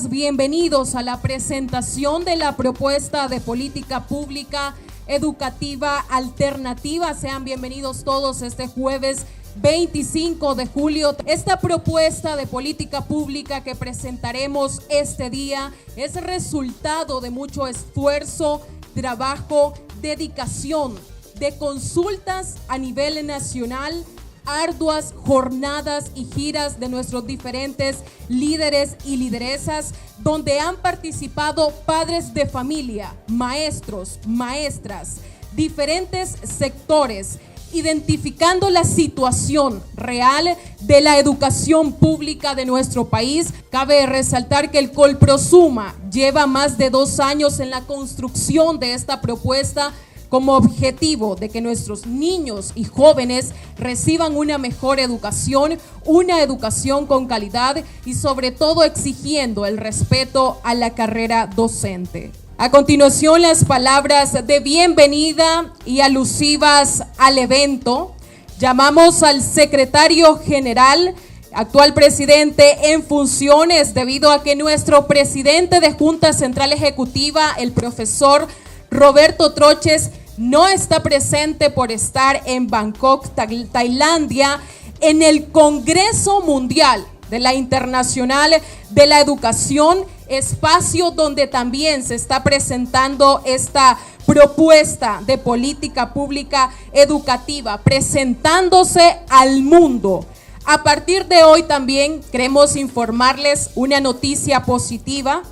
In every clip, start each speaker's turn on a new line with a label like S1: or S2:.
S1: Bienvenidos a la presentación de la propuesta de política pública educativa alternativa. Sean bienvenidos todos este jueves 25 de julio. Esta propuesta de política pública que presentaremos este día es resultado de mucho esfuerzo, trabajo, dedicación, de consultas a nivel nacional, arduas jornadas y giras de nuestros diferentes líderes y lideresas, donde han participado padres de familia, maestros, maestras, diferentes sectores, identificando la situación real de la educación pública de nuestro país. Cabe resaltar que el Colprosuma lleva más de 2 años en la construcción de esta propuesta, como objetivo de que nuestros niños y jóvenes reciban una mejor educación, una educación con calidad y sobre todo exigiendo el respeto a la carrera docente. A continuación, las palabras de bienvenida y alusivas al evento. Llamamos al secretario general, actual presidente en funciones, debido a que nuestro presidente de Junta Central Ejecutiva, el profesor Roberto Troches, no está presente por estar en Bangkok, Tailandia, en el Congreso Mundial de la Internacional de la Educación, espacio donde también se está presentando esta propuesta de política pública educativa, presentándose al mundo. A partir de hoy también queremos informarles una noticia positiva.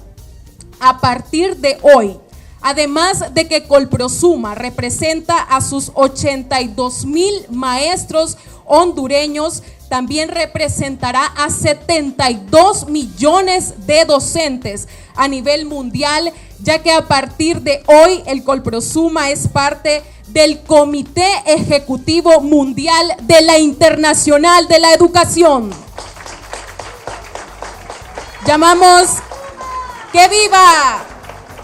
S1: A partir de hoy, además de que Colprosuma representa a sus 82,000 maestros hondureños, también representará a 72 millones de docentes a nivel mundial, ya que a partir de hoy el Colprosuma es parte del Comité Ejecutivo Mundial de la Internacional de la Educación. Llamamos ¡que viva!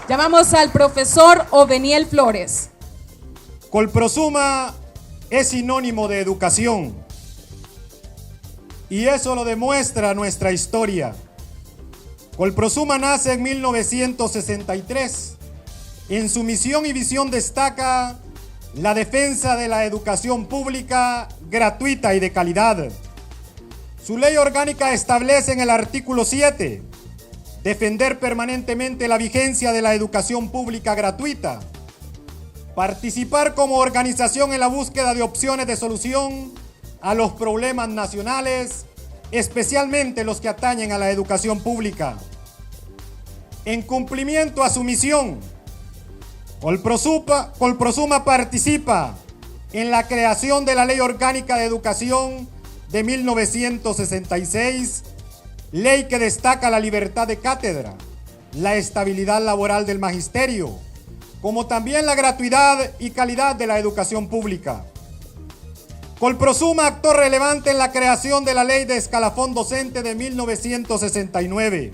S1: Llamamos al profesor Oveniel Flores.
S2: Colprosuma es sinónimo de educación y eso lo demuestra nuestra historia. Colprosuma nace en 1963. En su misión y visión destaca la defensa de la educación pública gratuita y de calidad. Su ley orgánica establece en el artículo 7 defender permanentemente la vigencia de la educación pública gratuita, participar como organización en la búsqueda de opciones de solución a los problemas nacionales, especialmente los que atañen a la educación pública. En cumplimiento a su misión, Colprosuma participa en la creación de la Ley Orgánica de Educación de 1966, ley que destaca la libertad de cátedra, la estabilidad laboral del magisterio, como también la gratuidad y calidad de la educación pública. Colprosuma actuó relevante en la creación de la Ley de Escalafón Docente de 1969.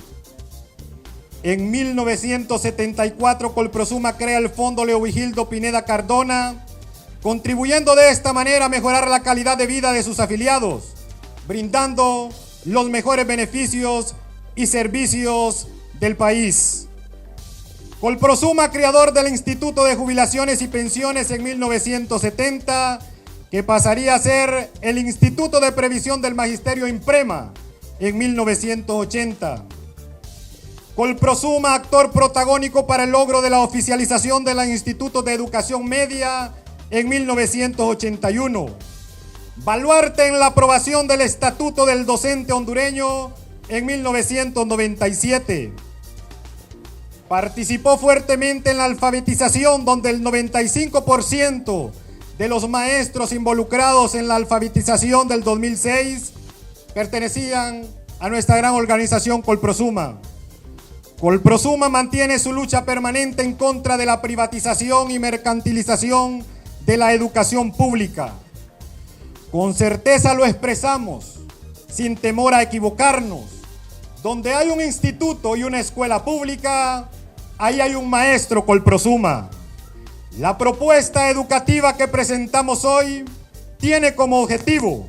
S2: En 1974, Colprosuma crea el Fondo Leovigildo Pineda Cardona, contribuyendo de esta manera a mejorar la calidad de vida de sus afiliados, brindando los mejores beneficios y servicios del país. Colprosuma, creador del Instituto de Jubilaciones y Pensiones en 1970, que pasaría a ser el Instituto de Previsión del Magisterio Imprema en 1980. Colprosuma, actor protagónico para el logro de la oficialización del Instituto de Educación Media en 1981. Baluarte en la aprobación del Estatuto del Docente Hondureño en 1997. Participó fuertemente en la alfabetización, donde el 95% de los maestros involucrados en la alfabetización del 2006 pertenecían a nuestra gran organización Colprosuma. Colprosuma mantiene su lucha permanente en contra de la privatización y mercantilización de la educación pública. Con certeza lo expresamos, sin temor a equivocarnos. Donde hay un instituto y una escuela pública, ahí hay un maestro Colprosuma. La propuesta educativa que presentamos hoy tiene como objetivo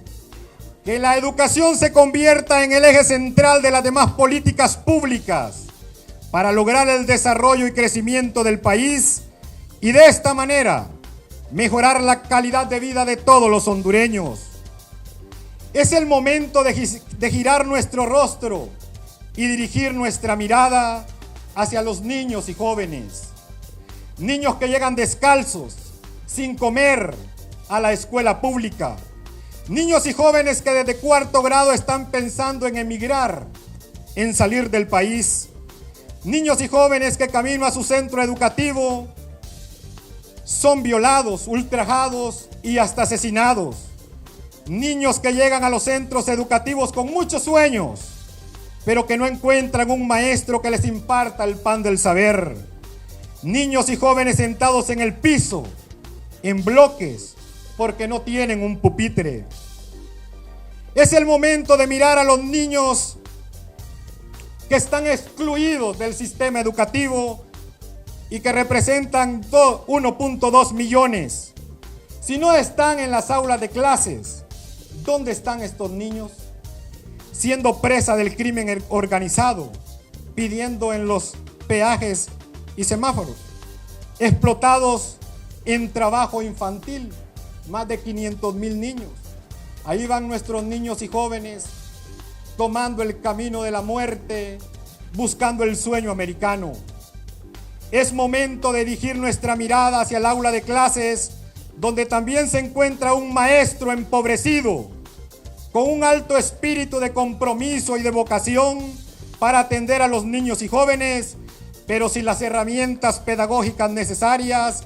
S2: que la educación se convierta en el eje central de las demás políticas públicas para lograr el desarrollo y crecimiento del país y de esta manera mejorar la calidad de vida de todos los hondureños. Es el momento de girar nuestro rostro y dirigir nuestra mirada hacia los niños y jóvenes. Niños que llegan descalzos, sin comer, a la escuela pública. Niños y jóvenes que desde cuarto grado están pensando en emigrar, en salir del país. Niños y jóvenes que camino a su centro educativo son violados, ultrajados y hasta asesinados. Niños que llegan a los centros educativos con muchos sueños, pero que no encuentran un maestro que les imparta el pan del saber. Niños y jóvenes sentados en el piso, en bloques, porque no tienen un pupitre. Es el momento de mirar a los niños que están excluidos del sistema educativo y que representan 1.2 millones. Si no están en las aulas de clases, ¿dónde están estos niños? Siendo presa del crimen organizado, pidiendo en los peajes y semáforos, explotados en trabajo infantil, más de 500,000 niños. Ahí van nuestros niños y jóvenes tomando el camino de la muerte, buscando el sueño americano. Es momento de dirigir nuestra mirada hacia el aula de clases, donde también se encuentra un maestro empobrecido, con un alto espíritu de compromiso y de vocación para atender a los niños y jóvenes, pero sin las herramientas pedagógicas necesarias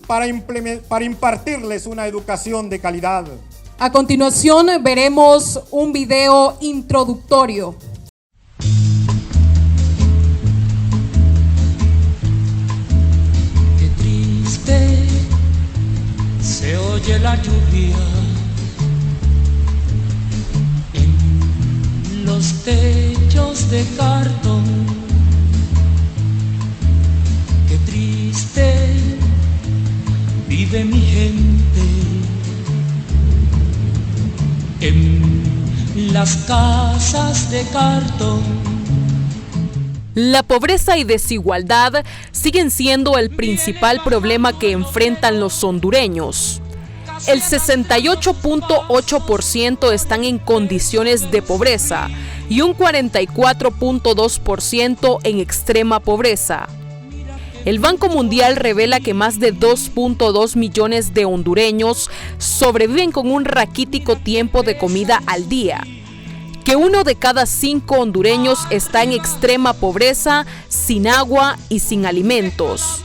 S2: para impartirles una educación de calidad.
S1: A continuación veremos un video introductorio.
S3: Qué triste se oye la lluvia en los techos de cartón. Qué triste vive mi gente en las casas de cartón.
S4: La pobreza y desigualdad siguen siendo el principal problema que enfrentan los hondureños. El 68.8% están en condiciones de pobreza y un 44.2% en extrema pobreza. El Banco Mundial revela que más de 2.2 millones de hondureños sobreviven con un raquítico tiempo de comida al día, que 1 de cada 5 hondureños está en extrema pobreza, sin agua y sin alimentos.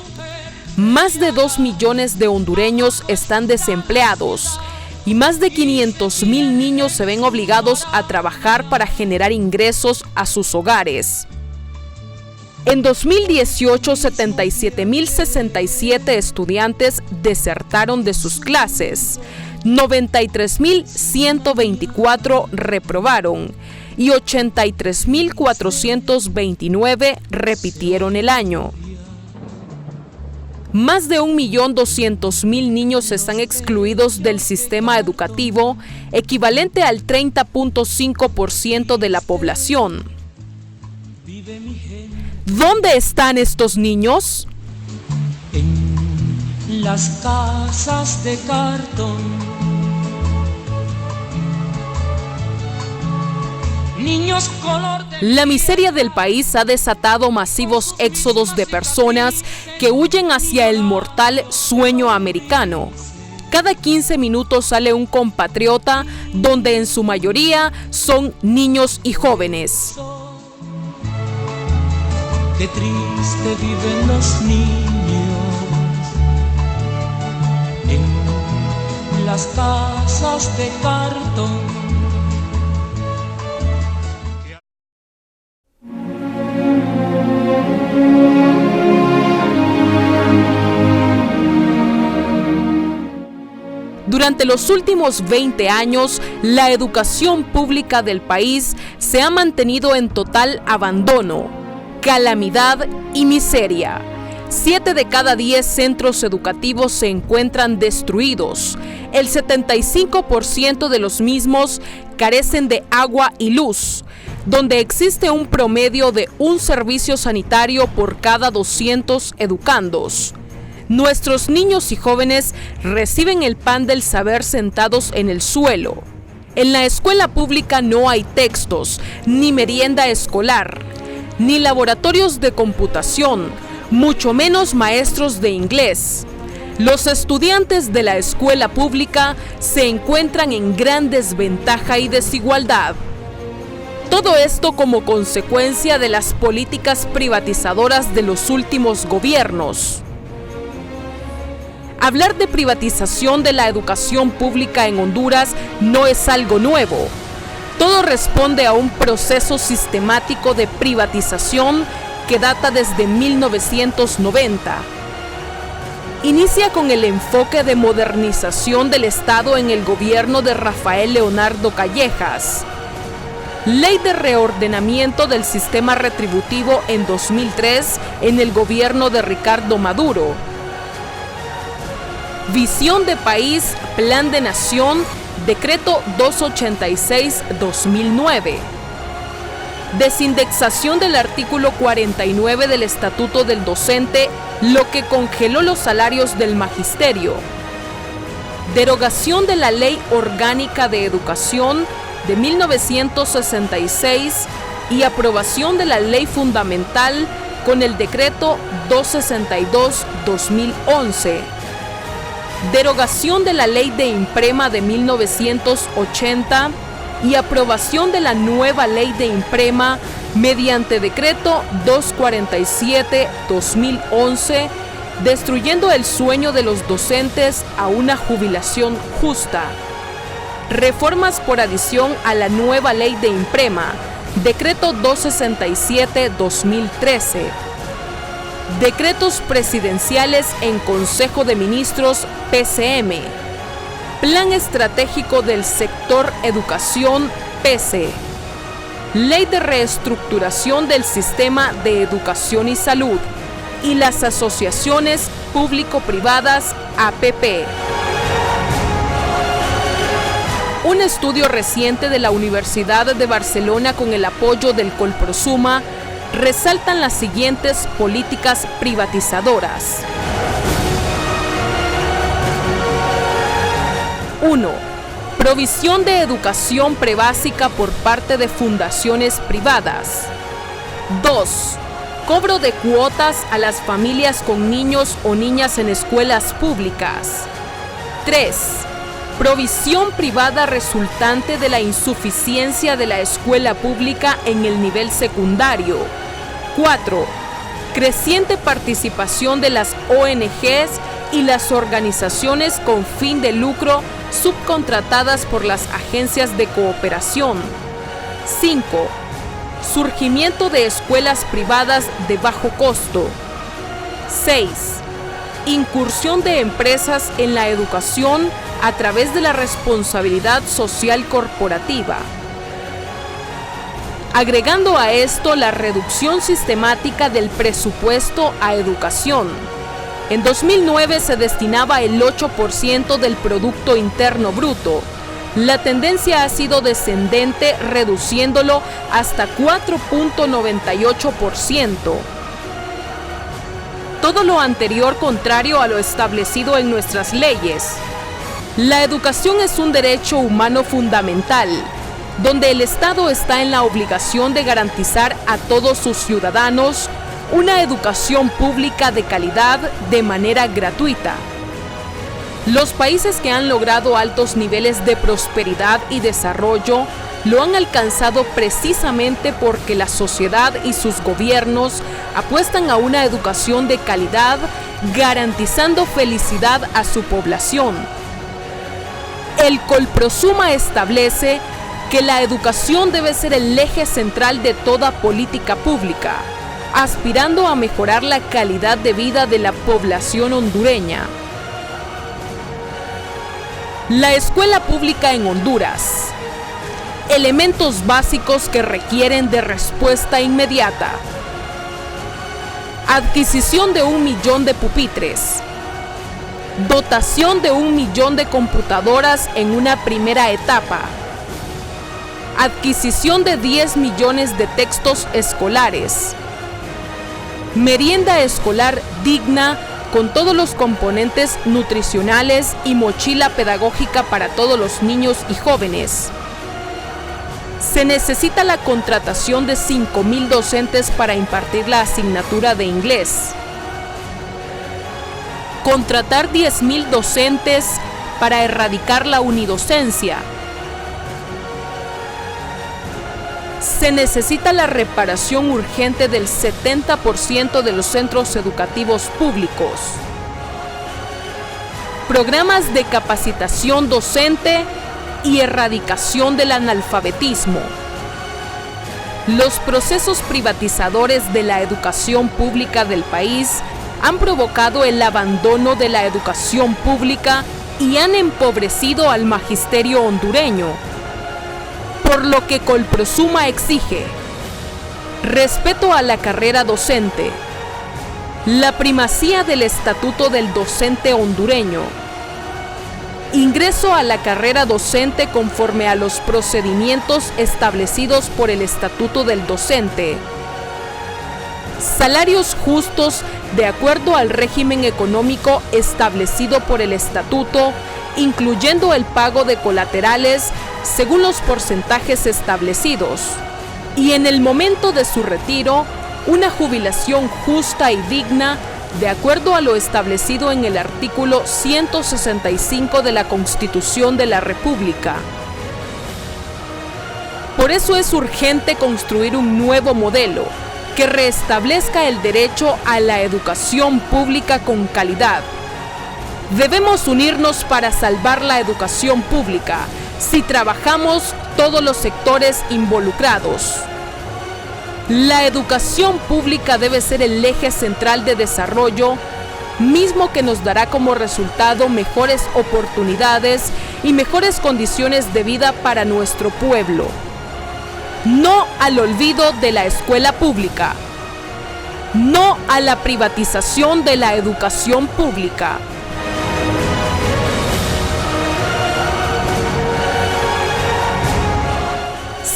S4: Más de 2 millones de hondureños están desempleados y más de 500,000 niños se ven obligados a trabajar para generar ingresos a sus hogares. En 2018, 77,067 estudiantes desertaron de sus clases, 93,124 reprobaron y 83,429 repitieron el año. Más de 1.200.000 niños están excluidos del sistema educativo, equivalente al 30.5% de la población. ¿Dónde están estos niños?
S3: En las casas de cartón. Niños color de...
S4: La miseria del país ha desatado masivos éxodos de personas que huyen hacia el mortal sueño americano. Cada 15 minutos sale un compatriota, donde en su mayoría son niños y jóvenes.
S3: Qué triste viven los niños en las casas de cartón.
S4: Durante los últimos 20 años, la educación pública del país se ha mantenido en total abandono. calamidad y miseria. 7 de cada 10 centros educativos se encuentran destruidos. El 75% de los mismos carecen de agua y luz, donde existe un promedio de un servicio sanitario por cada 200 educandos. Nuestros niños y jóvenes reciben el pan del saber sentados en el suelo. En la escuela pública no hay textos, ni merienda escolar, ni laboratorios de computación, mucho menos maestros de inglés. Los estudiantes de la escuela pública se encuentran en gran desventaja y desigualdad. Todo esto como consecuencia de las políticas privatizadoras de los últimos gobiernos. Hablar de privatización de la educación pública en Honduras no es algo nuevo. Todo responde a un proceso sistemático de privatización que data desde 1990. Inicia con el enfoque de modernización del Estado en el gobierno de Rafael Leonardo Callejas. Ley de reordenamiento del sistema retributivo en 2003 en el gobierno de Ricardo Maduro. Visión de país, plan de nación, decreto 286-2009. Desindexación del artículo 49 del Estatuto del Docente, lo que congeló los salarios del magisterio. Derogación de la Ley Orgánica de Educación de 1966 y aprobación de la Ley Fundamental con el decreto 262-2011. Derogación de la Ley de Imprema de 1980 y aprobación de la nueva Ley de Imprema mediante decreto 247-2011, destruyendo el sueño de los docentes a una jubilación justa. Reformas por adición a la nueva Ley de Imprema, decreto 267-2013. Decretos presidenciales en Consejo de Ministros PCM. Plan Estratégico del Sector Educación PC. Ley de Reestructuración del Sistema de Educación y Salud y las asociaciones público-privadas APP. Un estudio reciente de la Universidad de Barcelona con el apoyo del Colprosuma resaltan las siguientes políticas privatizadoras. 1. Provisión de educación prebásica por parte de fundaciones privadas. 2. Cobro de cuotas a las familias con niños o niñas en escuelas públicas. 3. Provisión privada resultante de la insuficiencia de la escuela pública en el nivel secundario. 4. Creciente participación de las ONGs y las organizaciones con fin de lucro subcontratadas por las agencias de cooperación. 5. Surgimiento de escuelas privadas de bajo costo. 6. Incursión de empresas en la educación a través de la responsabilidad social corporativa. Agregando a esto la reducción sistemática del presupuesto a educación. En 2009 se destinaba el 8% del Producto Interno Bruto. La tendencia ha sido descendente, reduciéndolo hasta 4.98%. Todo lo anterior contrario a lo establecido en nuestras leyes. La educación es un derecho humano fundamental, donde el Estado está en la obligación de garantizar a todos sus ciudadanos una educación pública de calidad de manera gratuita. Los países que han logrado altos niveles de prosperidad y desarrollo lo han alcanzado precisamente porque la sociedad y sus gobiernos apuestan a una educación de calidad, garantizando felicidad a su población. El Colprosuma establece que la educación debe ser el eje central de toda política pública, aspirando a mejorar la calidad de vida de la población hondureña. La escuela pública en Honduras. Elementos básicos que requieren de respuesta inmediata. Adquisición de 1 millón de pupitres. Dotación de 1 millón de computadoras en una primera etapa. Adquisición de 10 millones de textos escolares. Merienda escolar digna con todos los componentes nutricionales y mochila pedagógica para todos los niños y jóvenes. Se necesita la contratación de 5,000 docentes para impartir la asignatura de inglés. Contratar 10,000 docentes para erradicar la unidocencia. Se necesita la reparación urgente del 70% de los centros educativos públicos. Programas de capacitación docente y erradicación del analfabetismo. Los procesos privatizadores de la educación pública del país han provocado el abandono de la educación pública y han empobrecido al magisterio hondureño, por lo que Colprosuma exige respeto a la carrera docente, la primacía del estatuto del docente hondureño, ingreso a la carrera docente conforme a los procedimientos establecidos por el estatuto del docente, salarios justos de acuerdo al régimen económico establecido por el estatuto, incluyendo el pago de colaterales según los porcentajes establecidos, y en el momento de su retiro, una jubilación justa y digna de acuerdo a lo establecido en el artículo 165 de la Constitución de la República. Por eso es urgente construir un nuevo modelo que restablezca el derecho a la educación pública con calidad. Debemos unirnos para salvar la educación pública si trabajamos todos los sectores involucrados. La educación pública debe ser el eje central de desarrollo, mismo que nos dará como resultado mejores oportunidades y mejores condiciones de vida para nuestro pueblo. No al olvido de la escuela pública. No a la privatización de la educación pública.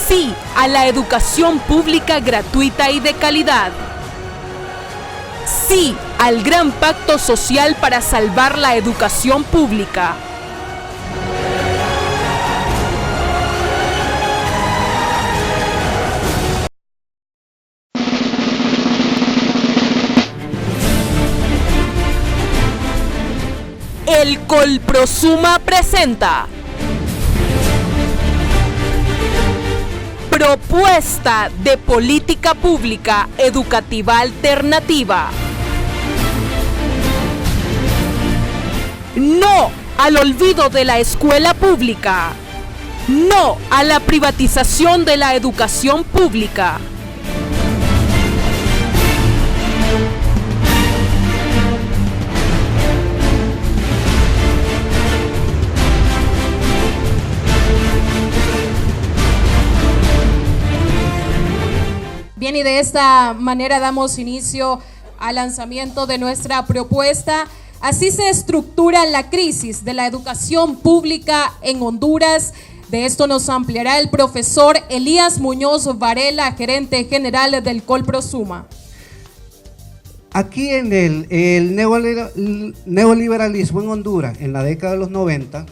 S4: Sí a la educación pública gratuita y de calidad. Sí al gran pacto social para salvar la educación pública. El Colprosuma presenta Propuesta de Política Pública Educativa Alternativa. No al olvido de la escuela pública. No a la privatización de la educación pública.
S1: Bien, y de esta manera damos inicio al lanzamiento de nuestra propuesta. Así se estructura la crisis de la educación pública en Honduras. De esto nos ampliará el profesor Elías Muñoz Varela, gerente general del Colprosuma.
S5: Aquí en el neoliberalismo en Honduras, en la década de los 90,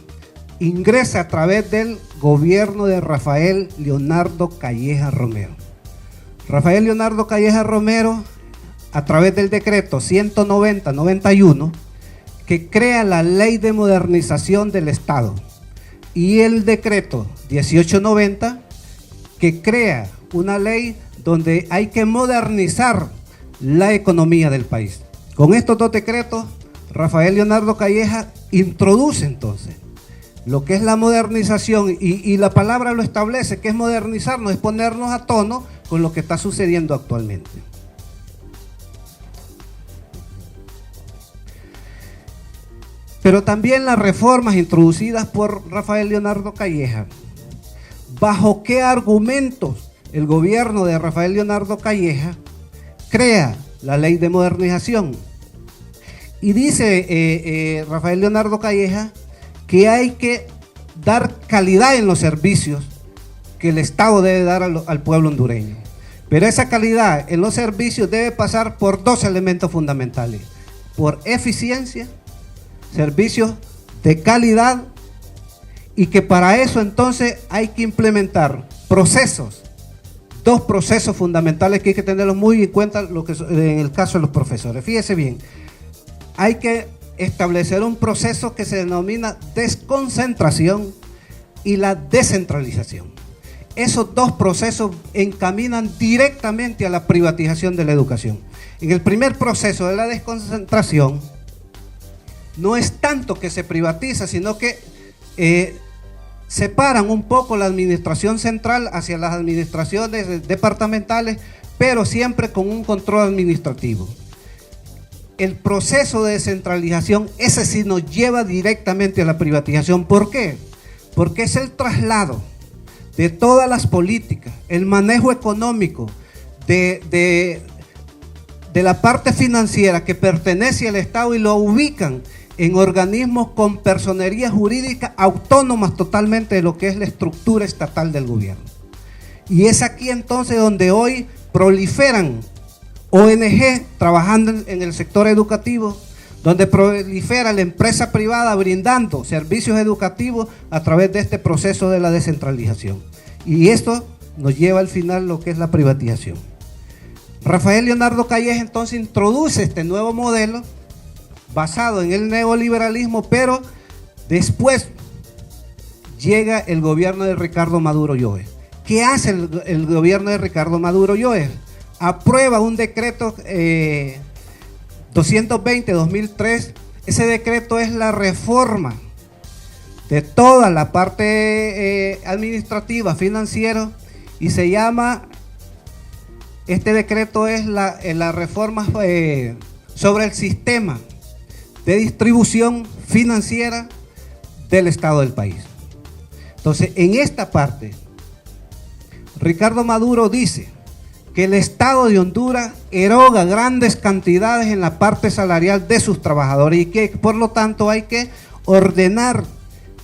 S5: ingresa a través del gobierno de Rafael Leonardo Calleja Romero. Rafael Leonardo Calleja Romero, a través del decreto 190-91, que crea la Ley de Modernización del Estado, y el decreto 1890, que crea una ley donde hay que modernizar la economía del país. Con estos dos decretos, Rafael Leonardo Calleja introduce entonces lo que es la modernización, y la palabra lo establece, que es modernizarnos, es ponernos a tono con lo que está sucediendo actualmente. Pero también las reformas introducidas por Rafael Leonardo Calleja, ¿bajo qué argumentos el gobierno de Rafael Leonardo Calleja crea la ley de modernización. Y dice Rafael Leonardo Calleja que hay que dar calidad en los servicios que el Estado debe dar al pueblo hondureño. Pero esa calidad en los servicios debe pasar por dos elementos fundamentales: por eficiencia, servicios de calidad, y que para eso entonces hay que implementar procesos, dos procesos fundamentales que hay que tenerlos muy en cuenta en el caso de los profesores. Fíjese bien, hay que establecer un proceso que se denomina desconcentración y la descentralización. Esos dos procesos encaminan directamente a la privatización de la educación. En el primer proceso de la desconcentración, no es tanto que se privatiza, sino que separan un poco la administración central hacia las administraciones departamentales, pero siempre con un control administrativo. El proceso de descentralización, ese sí nos lleva directamente a la privatización. ¿Por qué? Porque es el traslado de todas las políticas, el manejo económico de la parte financiera que pertenece al Estado, y lo ubican en organismos con personería jurídica autónomas totalmente de lo que es la estructura estatal del gobierno. Y es aquí entonces donde hoy proliferan ONG trabajando en el sector educativo, donde prolifera la empresa privada brindando servicios educativos a través de este proceso de la descentralización. Y esto nos lleva al final lo que es la privatización. Rafael Leonardo Calleja entonces introduce este nuevo modelo basado en el neoliberalismo, pero después llega el gobierno de Ricardo Maduro Lloes. ¿Qué hace el gobierno de Ricardo Maduro Lloes? Aprueba un decreto 220-2003. Ese decreto es la reforma de toda la parte administrativa, financiera, y se llama, este decreto es la reforma sobre el sistema de distribución financiera del Estado del país. Entonces, en esta parte, Ricardo Maduro dice que el Estado de Honduras eroga grandes cantidades en la parte salarial de sus trabajadores, y que por lo tanto hay que ordenar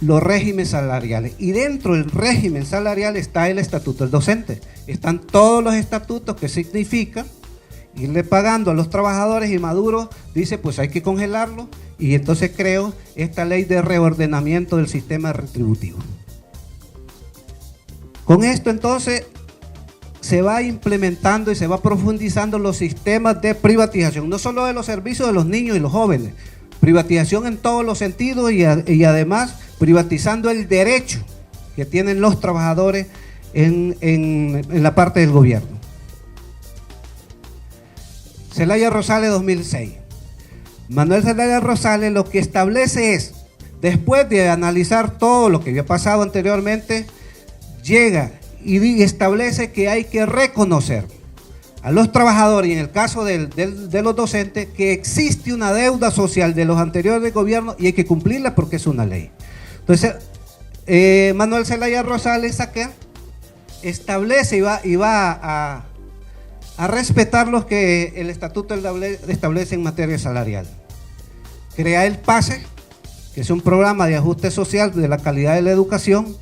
S5: los regímenes salariales. Y dentro del régimen salarial está el estatuto del docente. Están todos los estatutos que significan irle pagando a los trabajadores, y Maduro dice pues hay que congelarlo, y entonces creó esta ley de reordenamiento del sistema retributivo. Con esto entonces se va implementando y se va profundizando los sistemas de privatización, no solo de los servicios de los niños y los jóvenes, privatización en todos los sentidos, y además privatizando el derecho que tienen los trabajadores en la parte del gobierno. Zelaya Rosales 2006. Manuel Zelaya Rosales lo que establece es, después de analizar todo lo que había pasado anteriormente, llega y establece que hay que reconocer a los trabajadores, y en el caso de los docentes, que existe una deuda social de los anteriores gobiernos y hay que cumplirla porque es una ley. Entonces, Manuel Zelaya Rosales acá establece y va a respetar lo que el estatuto establece en materia salarial. Crea el PASE, que es un programa de ajuste social de la calidad de la educación,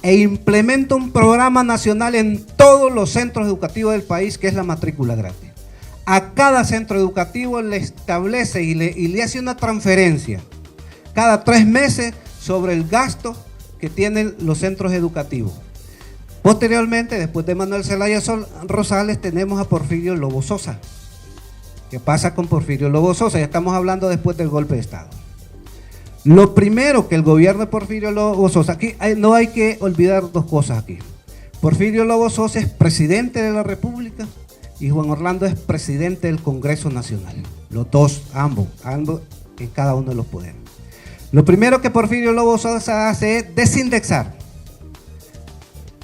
S5: e implementa un programa nacional en todos los centros educativos del país, que es la matrícula gratis. A cada centro educativo le establece y le hace una transferencia cada 3 meses sobre el gasto que tienen los centros educativos. Posteriormente, después de Manuel Zelaya Rosales, tenemos a Porfirio Lobo Sosa. ¿Qué pasa con Porfirio Lobo Sosa? Ya estamos hablando después del golpe de Estado. Lo primero que el gobierno de Porfirio Lobo Sosa, aquí no hay que olvidar dos cosas aquí. Porfirio Lobo Sosa es presidente de la República y Juan Orlando es presidente del Congreso Nacional. Los dos, ambos en cada uno de los poderes. Lo primero que Porfirio Lobo Sosa hace es desindexar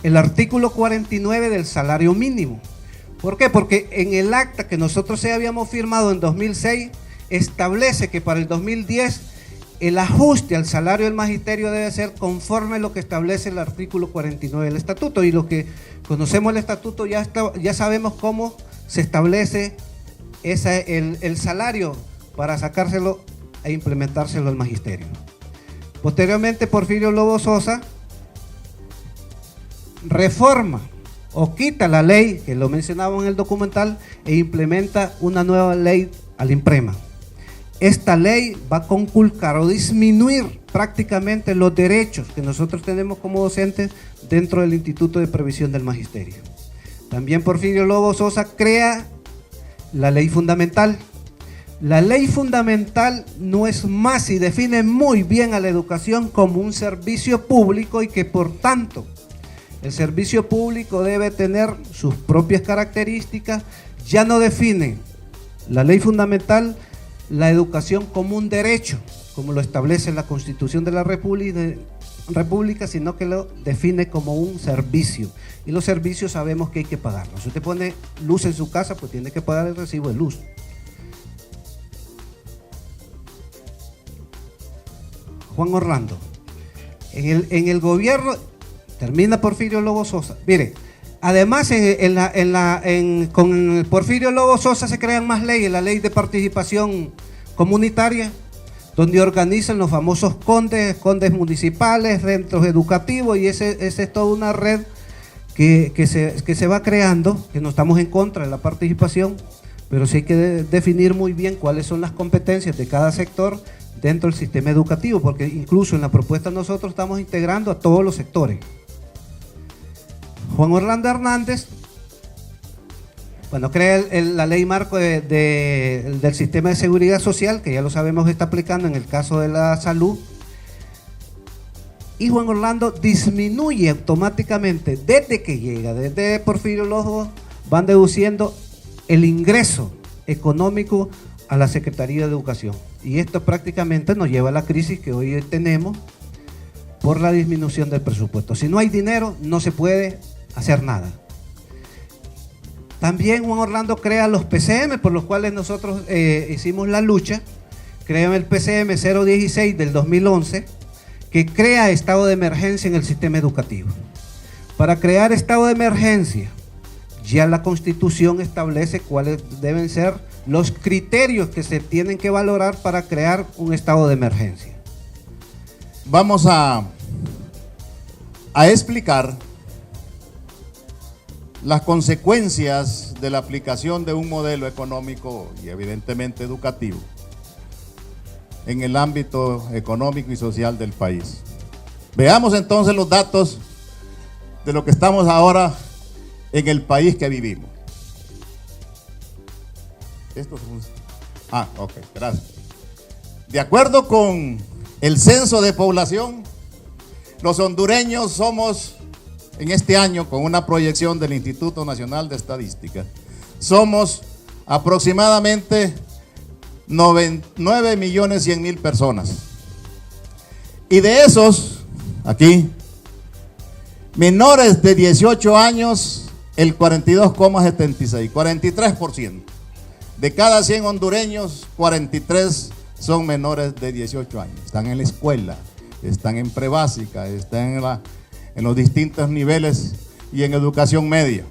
S5: el artículo 49 del salario mínimo. ¿Por qué? Porque en el acta que nosotros habíamos firmado en 2006 establece que para el 2010 el ajuste al salario del magisterio debe ser conforme a lo que establece el artículo 49 del estatuto, y lo que conocemos el estatuto ya sabemos cómo se establece el salario para sacárselo e implementárselo al magisterio. Posteriormente, Porfirio Lobo Sosa reforma o quita la ley, que lo mencionaba en el documental, e implementa una nueva ley al IMPREMA. Esta ley va a conculcar o disminuir prácticamente los derechos que nosotros tenemos como docentes dentro del Instituto de Previsión del Magisterio. También Porfirio Lobo Sosa crea la ley fundamental. La ley fundamental no es más y define muy bien a la educación como un servicio público y que por tanto el servicio público debe tener sus propias características. Ya no define la ley fundamental la educación como un derecho, como lo establece la Constitución de la República, sino que lo define como un servicio. Y los servicios sabemos que hay que pagarlos. Si usted pone luz en su casa, pues tiene que pagar el recibo de luz. Juan Orlando, en el gobierno, termina Porfirio Lobo Sosa. Mire, además con Porfirio Lobo Sosa se crean más leyes, la ley de participación comunitaria, donde organizan los famosos condes municipales, centros educativos, y esa es toda una red que se va creando, que no estamos en contra de la participación, pero sí hay que definir muy bien cuáles son las competencias de cada sector dentro del sistema educativo, porque incluso en la propuesta nosotros estamos integrando a todos los sectores. Juan Orlando Hernández, cuando crea la ley marco del sistema de seguridad social, que ya lo sabemos está aplicando en el caso de la salud, y Juan Orlando disminuye automáticamente, desde que llega, desde Porfirio Lobo, van deduciendo el ingreso económico a la Secretaría de Educación. Y esto prácticamente nos lleva a la crisis que hoy tenemos por la disminución del presupuesto. Si no hay dinero, no se puede hacer nada. También Juan Orlando crea los PCM, por los cuales nosotros hicimos la lucha. Crea el PCM 016 del 2011, que crea estado de emergencia en el sistema educativo. Para crear estado de emergencia, ya la Constitución establece cuáles deben ser los criterios que se tienen que valorar para crear un estado de emergencia.
S6: Vamos a explicar las consecuencias de la aplicación de un modelo económico y evidentemente educativo en el ámbito económico y social del país. Veamos entonces los datos de lo que estamos ahora en el país que vivimos. Ok, gracias. De acuerdo con el censo de población, los hondureños somos, en este año, con una proyección del Instituto Nacional de Estadística, somos aproximadamente 9.100.000 personas. Y de esos, aquí, menores de 18 años, el 42,76, 43%. De cada 100 hondureños, 43 son menores de 18 años. Están en la escuela, están en prebásica, están en los distintos niveles y en educación media.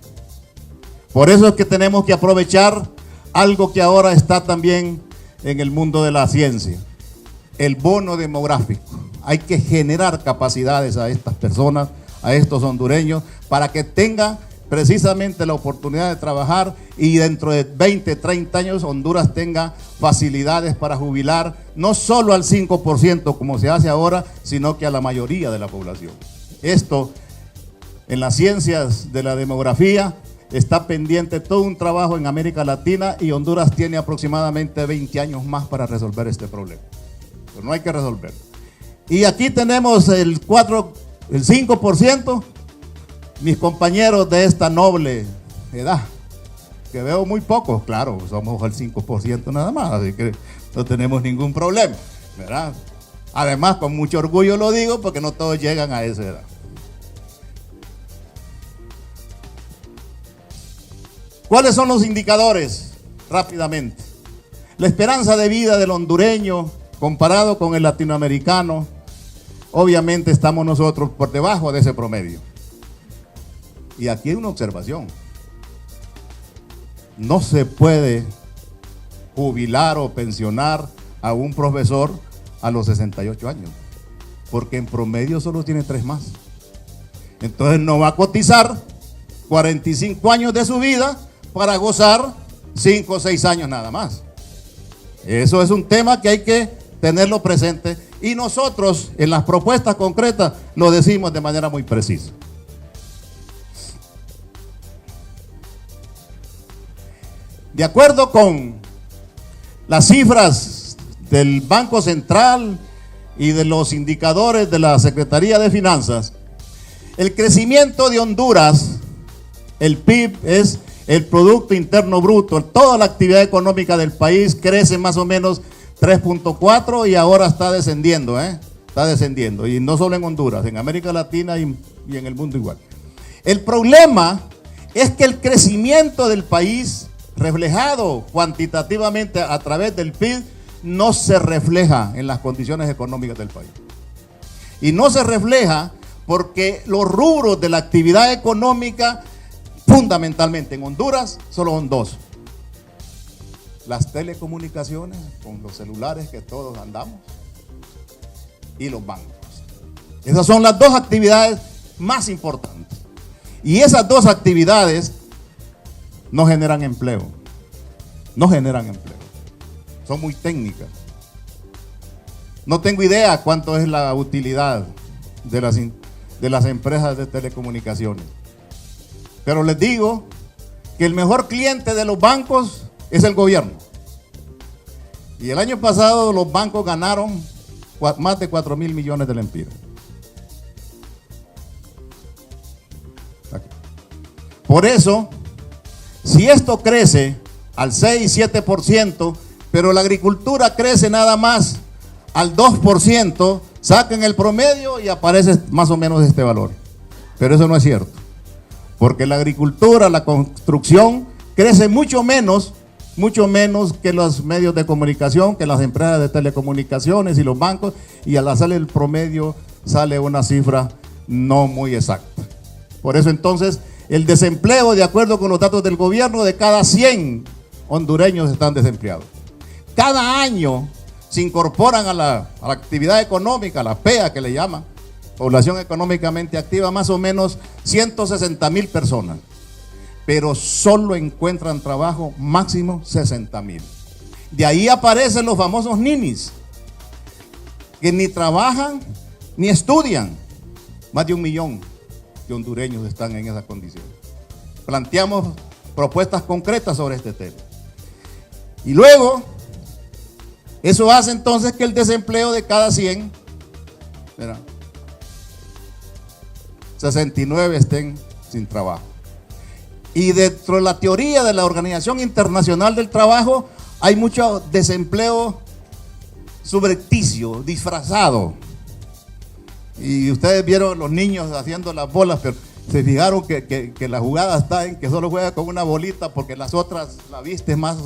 S6: Por eso es que tenemos que aprovechar algo que ahora está también en el mundo de la ciencia, el bono demográfico. Hay que generar capacidades a estas personas, a estos hondureños, para que tengan precisamente la oportunidad de trabajar y dentro de 20, 30 años Honduras tenga facilidades para jubilar no solo al 5% como se hace ahora, sino que a la mayoría de la población. Esto, en las ciencias de la demografía, está pendiente todo un trabajo en América Latina y Honduras tiene aproximadamente 20 años más para resolver este problema. Pero no hay que resolverlo. Y aquí tenemos el 5%, mis compañeros de esta noble edad, que veo muy pocos, claro, somos el 5% nada más, así que no tenemos ningún problema, ¿verdad? Además, con mucho orgullo lo digo porque no todos llegan a esa edad. ¿Cuáles son los indicadores? Rápidamente. La esperanza de vida del hondureño comparado con el latinoamericano, obviamente estamos nosotros por debajo de ese promedio. Y aquí hay una observación. no se puede jubilar o pensionar a un profesor a los 68 años, porque en promedio solo tiene 3 más. Entonces no va a cotizar 45 años de su vida para gozar 5 o 6 años nada más. Eso es un tema que hay que tenerlo presente, y nosotros en las propuestas concretas lo decimos de manera muy precisa. De acuerdo con las cifras del Banco Central y de los indicadores de la Secretaría de Finanzas, el crecimiento de Honduras, el PIB, es el Producto Interno Bruto, toda la actividad económica del país crece más o menos 3.4 y ahora está descendiendo, está descendiendo, y no solo en Honduras, en América Latina y en el mundo igual. El problema es que el crecimiento del país, reflejado cuantitativamente a través del PIB, no se refleja en las condiciones económicas del país. Y no se refleja porque los rubros de la actividad económica, fundamentalmente en Honduras, solo son 2. Las telecomunicaciones, con los celulares que todos andamos, y los bancos. Esas son las 2 actividades más importantes. Y esas 2 actividades no generan empleo. No generan empleo. Son muy técnicas. No tengo idea cuánto es la utilidad de las empresas de telecomunicaciones. Pero les digo que el mejor cliente de los bancos es el gobierno. Y el año pasado los bancos ganaron más de 4.000 millones de lempiras. Por eso, si esto crece al 6-7%, pero la agricultura crece nada más al 2%, saquen el promedio y aparece más o menos este valor. Pero eso no es cierto, porque la agricultura, la construcción, crece mucho menos que los medios de comunicación, que las empresas de telecomunicaciones y los bancos, y al hacer el promedio sale una cifra no muy exacta. Por eso entonces el desempleo, de acuerdo con los datos del gobierno, de cada 100 hondureños están desempleados. Cada año se incorporan a la actividad económica, la PEA que le llaman, población económicamente activa, más o menos 160.000 personas. Pero solo encuentran trabajo máximo 60.000. De ahí aparecen los famosos ninis, que ni trabajan ni estudian. Más de 1 millón de hondureños están en esa condición. Planteamos propuestas concretas sobre este tema. Y luego, eso hace entonces que el desempleo de cada 100, 69 estén sin trabajo. Y dentro de la teoría de la Organización Internacional del Trabajo hay mucho desempleo subrepticio, disfrazado. Y ustedes vieron los niños haciendo las bolas, pero se fijaron que la jugada está en que solo juega con una bolita porque las otras la viste más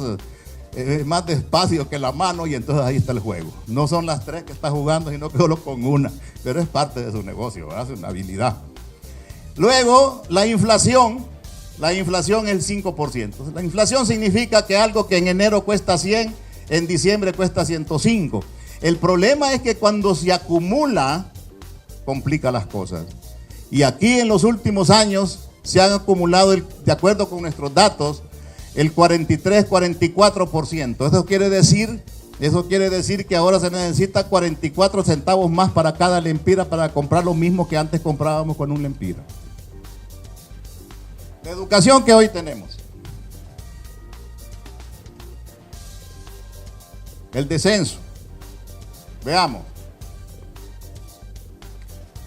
S6: despacio que la mano, y entonces ahí está el juego. No son las 3 que está jugando, sino que solo con una, pero es parte de su negocio, ¿verdad? Es una habilidad. Luego, la inflación es el 5%. La inflación significa que algo que en enero cuesta 100, en diciembre cuesta 105. El problema es que cuando se acumula, complica las cosas. Y aquí en los últimos años se han acumulado, de acuerdo con nuestros datos, el 43-44%. Eso quiere decir que ahora se necesita 44 centavos más para cada lempira para comprar lo mismo que antes comprábamos con un lempira. La educación que hoy tenemos. El descenso. Veamos.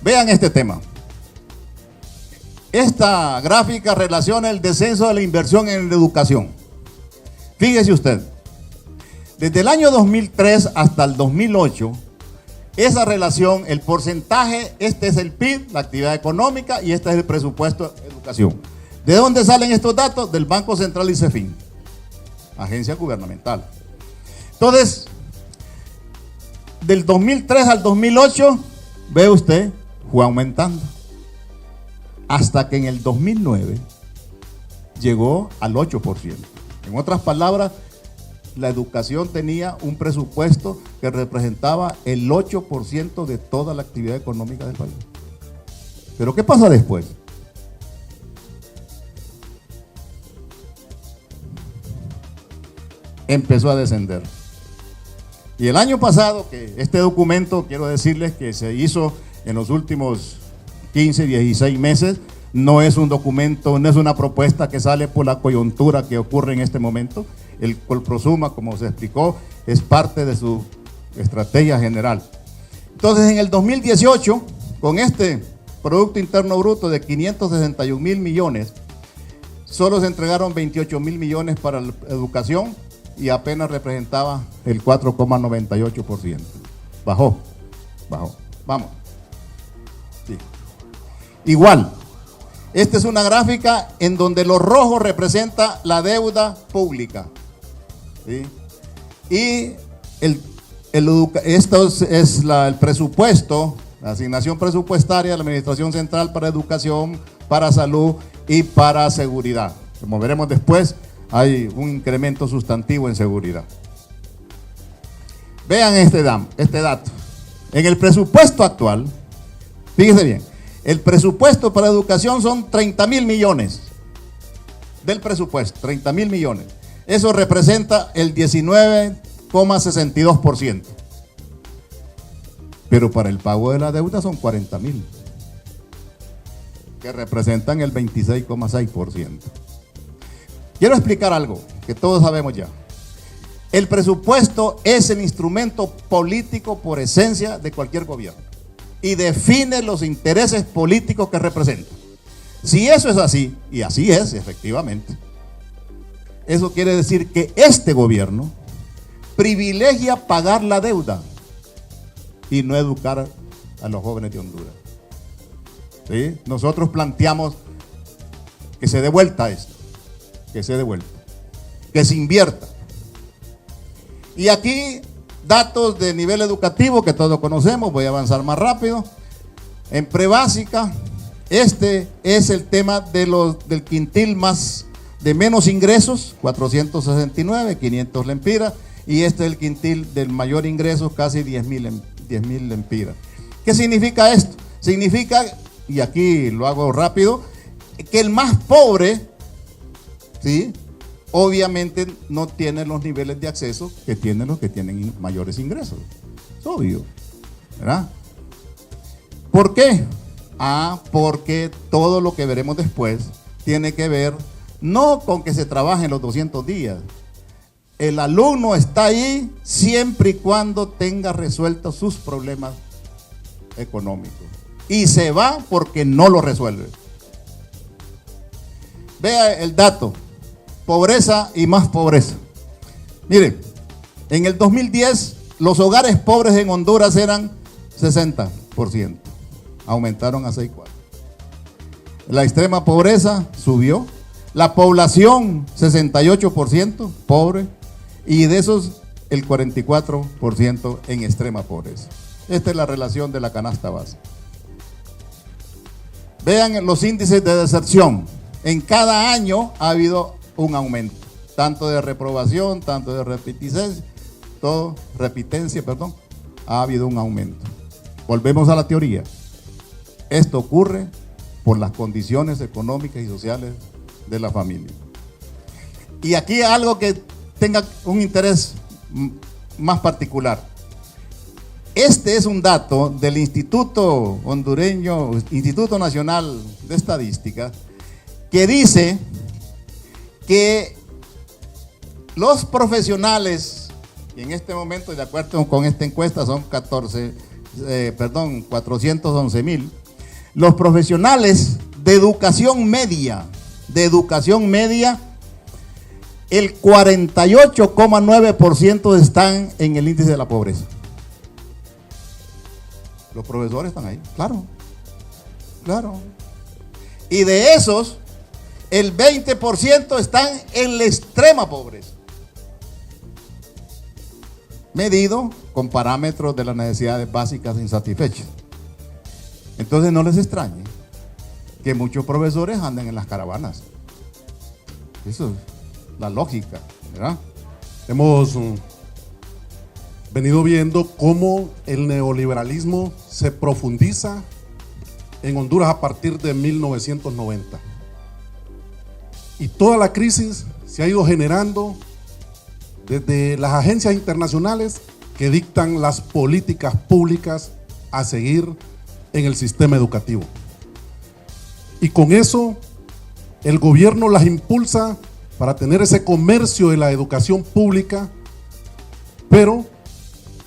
S6: Vean este tema. Esta gráfica relaciona el descenso de la inversión en la educación. Fíjese usted. Desde el año 2003 hasta el 2008, esa relación, el porcentaje, este es el PIB, la actividad económica, y este es el presupuesto de educación. ¿De dónde salen estos datos? Del Banco Central y CEFIN, agencia gubernamental. Entonces, del 2003 al 2008, ve usted, fue aumentando. Hasta que en el 2009 llegó al 8%. En otras palabras, la educación tenía un presupuesto que representaba el 8% de toda la actividad económica del país. Pero ¿qué pasa después? Empezó a descender. Y el año pasado, que este documento, quiero decirles que se hizo en los últimos 15, 16 meses, no es un documento, no es una propuesta que sale por la coyuntura que ocurre en este momento. El Colprosuma, como se explicó, es parte de su estrategia general. Entonces, en el 2018, con este Producto Interno Bruto de 561.000 millones, solo se entregaron 28.000 millones para la educación y apenas representaba el 4,98%. Bajó. Vamos. Sí. Igual, esta es una gráfica en donde lo rojo representa la deuda pública. ¿Sí? Y esto es el presupuesto, la asignación presupuestaria de la Administración Central para Educación, para Salud y para Seguridad. Como veremos después, hay un incremento sustantivo en seguridad. Vean este dato. En el presupuesto actual, fíjense bien, el presupuesto para educación son 30.000 millones del presupuesto, 30.000 millones. Eso representa el 19,62%. Pero para el pago de la deuda son 40.000, que representan el 26,6%. Quiero explicar algo que todos sabemos ya. El presupuesto es el instrumento político por esencia de cualquier gobierno y define los intereses políticos que representa. Si eso es así, y así es efectivamente, eso quiere decir que este gobierno privilegia pagar la deuda y no educar a los jóvenes de Honduras. ¿Sí? Nosotros planteamos que se dé vuelta esto, que se invierta. Y aquí datos de nivel educativo que todos conocemos, voy a avanzar más rápido. En prebásica, este es el tema del quintil de menos ingresos, 469, 500 lempiras, y este es el quintil del mayor ingreso, casi 10.000 lempiras. ¿Qué significa esto? Significa, y aquí lo hago rápido, que el más pobre, ¿sí?, obviamente no tiene los niveles de acceso que tienen los que tienen mayores ingresos. Es obvio, ¿verdad? ¿Por qué? Porque todo lo que veremos después tiene que ver no con que se trabajen los 200 días. El alumno está ahí siempre y cuando tenga resueltos sus problemas económicos. Y se va porque no lo resuelve. Vea el dato. Pobreza y más pobreza. Miren, en el 2010 los hogares pobres en Honduras eran 60%. Aumentaron a 6,4%. La extrema pobreza subió. La población 68% pobre. Y de esos el 44% en extrema pobreza. Esta es la relación de la canasta básica. Vean los índices de deserción. En cada año ha habido un aumento, tanto de reprobación, tanto de repitencia, ha habido un aumento. Volvemos a la teoría. Esto ocurre por las condiciones económicas y sociales de la familia. Y aquí algo que tenga un interés más particular. Este es un dato del Instituto Hondureño, Instituto Nacional de Estadística, que dice que los profesionales, y en este momento, de acuerdo con esta encuesta, son 411,000, los profesionales de educación media, el 48,9% están en el índice de la pobreza. Los profesores están ahí, claro. Y de esos, el 20% están en la extrema pobreza, medido con parámetros de las necesidades básicas insatisfechas. Entonces no les extrañe que muchos profesores anden en las caravanas. Eso la lógica, ¿verdad?
S7: Hemos venido viendo cómo el neoliberalismo se profundiza en Honduras a partir de 1990. Y toda la crisis se ha ido generando desde las agencias internacionales que dictan las políticas públicas a seguir en el sistema educativo. Y con eso el gobierno las impulsa para tener ese comercio de la educación pública, pero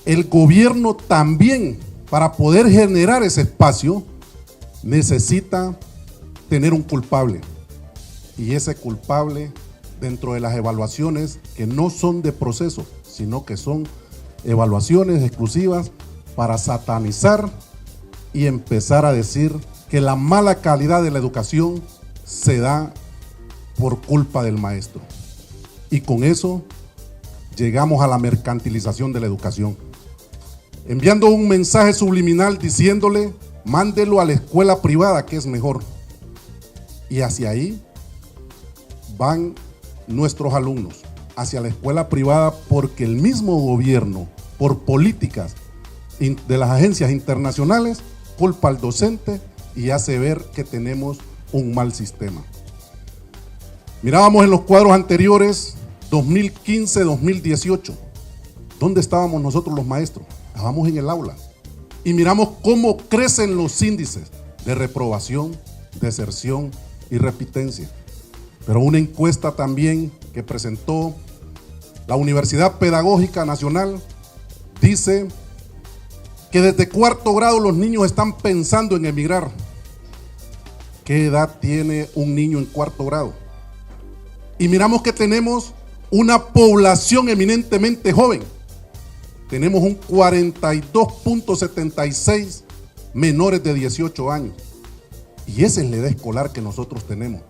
S7: el gobierno también, para poder generar ese espacio, necesita tener un culpable. Y ese culpable, dentro de las evaluaciones que no son de proceso, sino que son evaluaciones exclusivas para satanizar y empezar a decir que la mala calidad de la educación se da por culpa del maestro. Y con eso llegamos a la mercantilización de la educación, enviando un mensaje subliminal diciéndole: mándelo a la escuela privada que es mejor. Y hacia ahí van nuestros alumnos, hacia la escuela privada, porque el mismo gobierno, por políticas de las agencias internacionales, culpa al docente y hace ver que tenemos un mal sistema. Mirábamos en los cuadros anteriores, 2015-2018, ¿dónde estábamos nosotros los maestros? Estábamos en el aula. Y miramos cómo crecen los índices de reprobación, deserción y repitencia. Pero una encuesta también que presentó la Universidad Pedagógica Nacional dice que desde cuarto grado los niños están pensando en emigrar. ¿Qué edad tiene un niño en cuarto grado? Y miramos que tenemos una población eminentemente joven. Tenemos un 42.76 menores de 18 años. Y esa es la edad escolar que nosotros tenemos.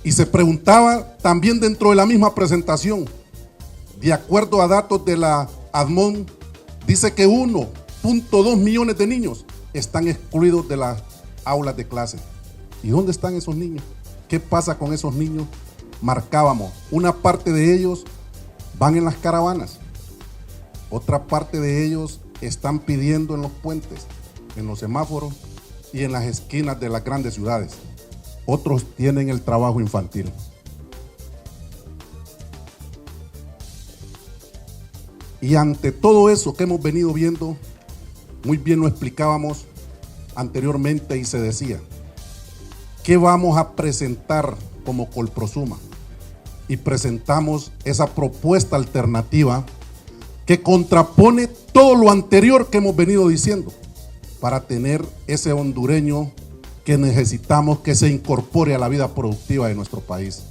S7: Y se preguntaba también dentro de la misma presentación, de acuerdo a datos de la ADMON, dice que 1.2 millones de niños están excluidos de las aulas de clase. ¿Y dónde están esos niños? ¿Qué pasa con esos niños? Marcábamos, una parte de ellos van en las caravanas, otra parte de ellos están pidiendo en los puentes, en los semáforos y en las esquinas de las grandes ciudades. Otros tienen el trabajo infantil. Y ante todo eso que hemos venido viendo, muy bien lo explicábamos anteriormente y se decía, ¿qué vamos a presentar como Colprosuma? Y presentamos esa propuesta alternativa que contrapone todo lo anterior que hemos venido diciendo para tener ese hondureño que necesitamos que se incorpore a la vida productiva de nuestro país.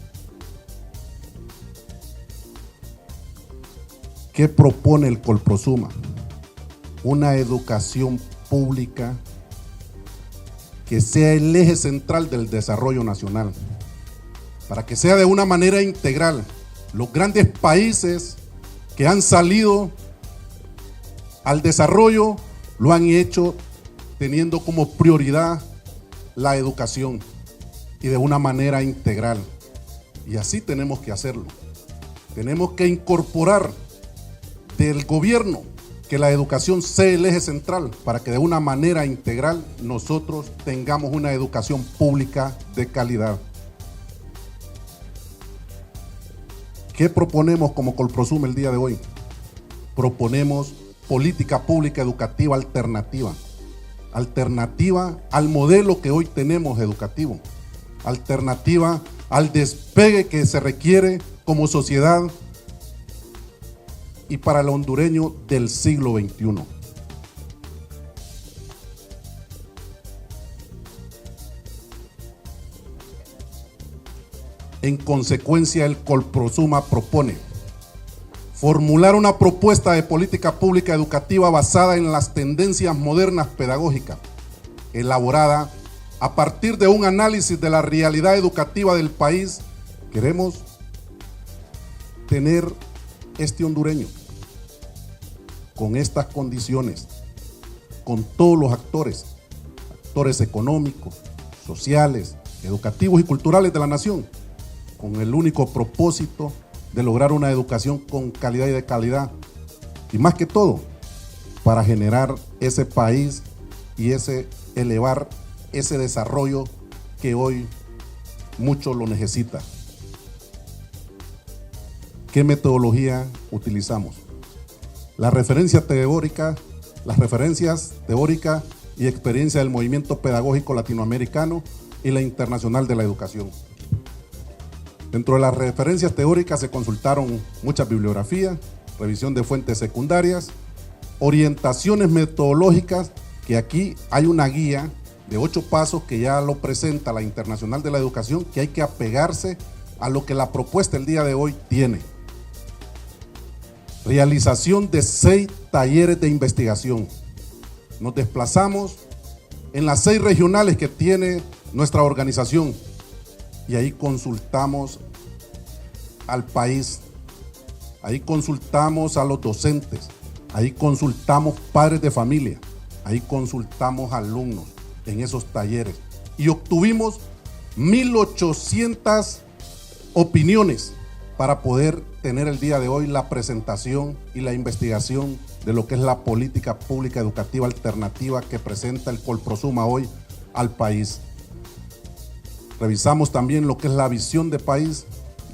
S7: ¿Qué propone el Colprosuma? Una educación pública que sea el eje central del desarrollo nacional, para que sea de una manera integral. Los grandes países que han salido al desarrollo lo han hecho teniendo como prioridad la educación y de una manera integral. Y así tenemos que hacerlo. Tenemos que incorporar del gobierno que la educación sea el eje central para que de una manera integral nosotros tengamos una educación pública de calidad. ¿Qué proponemos como Colprosuma el día de hoy? Proponemos política pública educativa alternativa. Alternativa al modelo que hoy tenemos educativo. Alternativa al despegue que se requiere como sociedad y para el hondureño del siglo XXI. En consecuencia, el Colprosuma propone formular una propuesta de política pública educativa basada en las tendencias modernas pedagógicas, elaborada a partir de un análisis de la realidad educativa del país. Queremos tener este hondureño con estas condiciones, con todos los actores económicos, sociales, educativos y culturales de la nación, con el único propósito de lograr una educación con calidad y de calidad. Y más que todo, para generar ese país y elevar ese desarrollo que hoy mucho lo necesita. ¿Qué metodología utilizamos? Las referencias teóricas y experiencia del movimiento pedagógico latinoamericano y la internacional de la educación. Dentro de las referencias teóricas se consultaron muchas bibliografías, revisión de fuentes secundarias, orientaciones metodológicas, que aquí hay una guía de 8 pasos que ya lo presenta la Internacional de la Educación, que hay que apegarse a lo que la propuesta el día de hoy tiene. Realización de 6 talleres de investigación. Nos desplazamos en las 6 regionales que tiene nuestra organización y ahí consultamos al país, ahí consultamos a los docentes, ahí consultamos padres de familia, ahí consultamos alumnos en esos talleres y obtuvimos 1.800 opiniones para poder tener el día de hoy la presentación y la investigación de lo que es la política pública educativa alternativa que presenta el Colprosuma hoy al país. Revisamos también lo que es la visión de país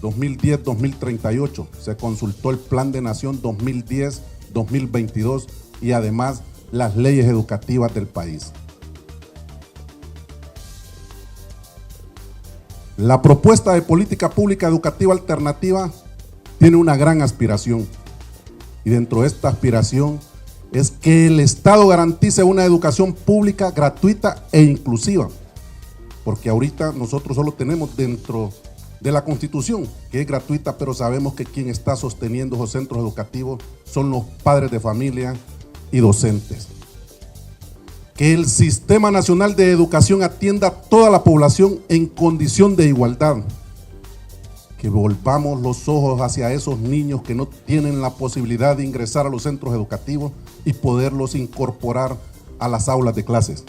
S7: 2010-2038. Se consultó el Plan de Nación 2010-2022 y además las leyes educativas del país. La propuesta de política pública educativa alternativa tiene una gran aspiración. Y dentro de esta aspiración es que el Estado garantice una educación pública gratuita e inclusiva. Porque ahorita nosotros solo tenemos dentro de la Constitución que es gratuita, pero sabemos que quien está sosteniendo esos centros educativos son los padres de familia y docentes. Que el Sistema Nacional de Educación atienda a toda la población en condición de igualdad. Que volvamos los ojos hacia esos niños que no tienen la posibilidad de ingresar a los centros educativos y poderlos incorporar a las aulas de clases.